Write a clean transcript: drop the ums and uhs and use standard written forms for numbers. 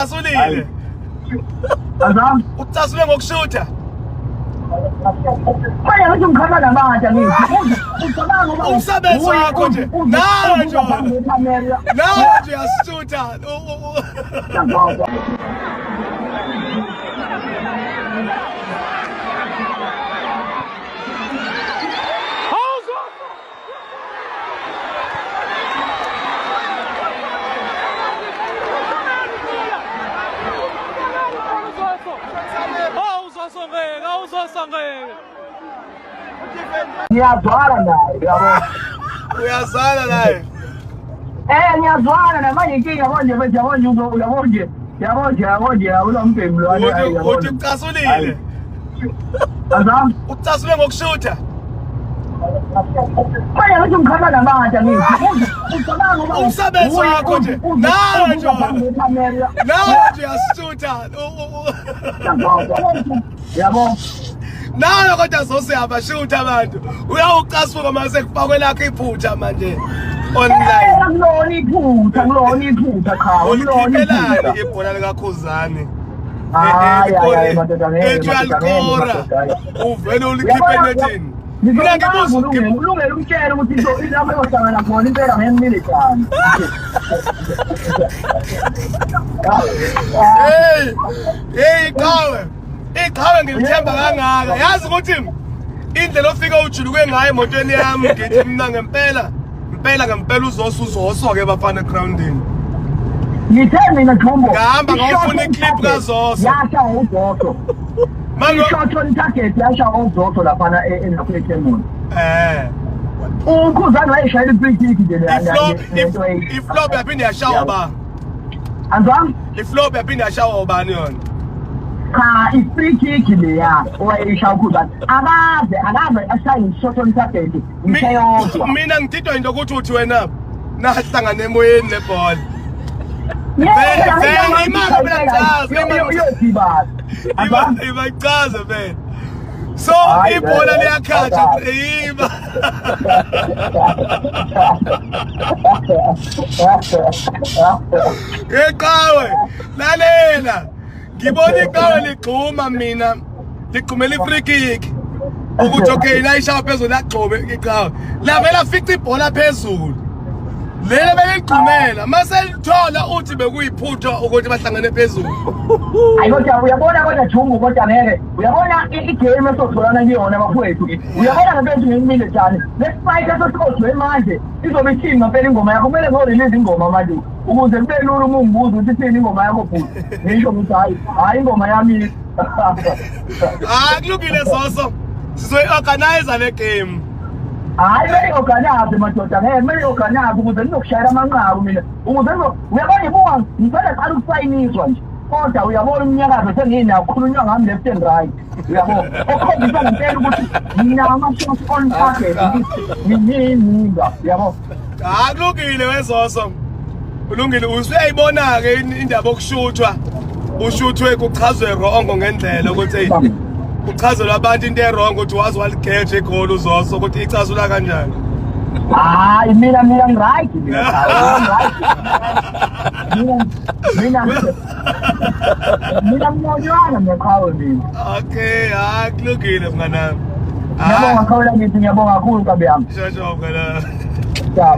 Asulile. Azam. Utasule ngokushuthwa. Manje ngithi ngikhamba namanje ngithi. Umsebenzi wakho nje. Nawe nje. Nawe nje yasishutha. Ngiyazwala naye yabo. Uyazala naye. Ngiyazwala naye manje inkinga manje manje yabonje unomphembu lo yabo. Uthi ucasulile. Azam. Ucasule ngokushuthwa. Manje ngithi ngikhamba namanje ngithi. Umsebenzi wakho nje. Nawe nje. Nawe nje yasishutha. Yabo. Nawe kodwa Zoso yabashutha abantu. Uyawucasuka mase kufakwe lakho iphutha manje online. Ngilona iphutha cha. Ulikhiphelani ibhola likaKhuzani? Hayi madoda ngeke. Etyalkora. Uvele ulikhiphe nethini? Mina ngibuza ulungele umtshela ukuthi lapho eyohlangana khona impela ngiyimile cyane. Hey qawe. Iqhawe ngilithemba kangaka. Yazi ukuthi indlela ofika ujuluke ngayo emotweni yami ngithi mina ngempela uZoso ke bafana groundini. Ngithe mina Thumbo. Ngihamba ngofuna iclip kaZoso. Yasha uZoso. Manje shot on target yasha uZoso lapha enaphethemoni. Ukhuzana wayeshayela free kick nje la. Iflop yaphinde yashawa ba. Anzam? Iflop yaphinde yashawa ubani yona? Cha i-free kick leya owayisha ukhuzana. Akaze ashaya shot on target. Mina ngididwa into ukuthi uthi wena nahlangana emoyeni nebhola. Ibachaza vele. So ibhola liyakhatha yiba. Eqhawe lalela. Ngibona iqhawe ligxuma mina. Ligxumela i-free kick. Ukuthi okay layishaya phezulu lagxobe iqhawe. Lavela fica ibhola phezulu. Lele beligxumela mase lithola uthi bekuyiphutha ukuthi bahlangane phezulu. Hayi kodwa uyabona kodwa Thumbo kodwa ngeke. Uyabona igame esotholana kuyona bafowethu. Uyabona ngempela ngimile cyane. Lesifight esothothwe manje izobe ithini ngempela ingoma yakho kumele ngo-release ingoma manje. Ukuze kube lula uma ungibuza ukuthi ithini ingoma yakho futhi. Ngisho ukuthi hayi ingoma yami. Kulungile Zoso. Sizoyi-organize le game. Hayi mele organize madoda mele organize ukuze ngizokushayela amanqaku mina ukuze uyabona ibuka ngifela qala ukusayiniswa nje kodwa uyabona umnyakazo senginawo khulunywa ngami left and right uyabona okhombisa ngempela ukuthi mina ama-shots on target ngininga uyabona kulungile weZoso kulungile usuyayibona-ke indaba okushuthwa ushuthwe kuchazwe wrong ngendlela ukuthi kuchazelwa abantu into errong ukuthi wazi waligeja igoli uZoso ukuthi icazula kanjani. Hayi mina ngiright mina mnyonywana ngeqhawe mina. Okay kulungile mnganami. Ngiyabonga kakhulu ngithi ngiyabonga kakhulu kabi yami. Shosho mnganami. Cha.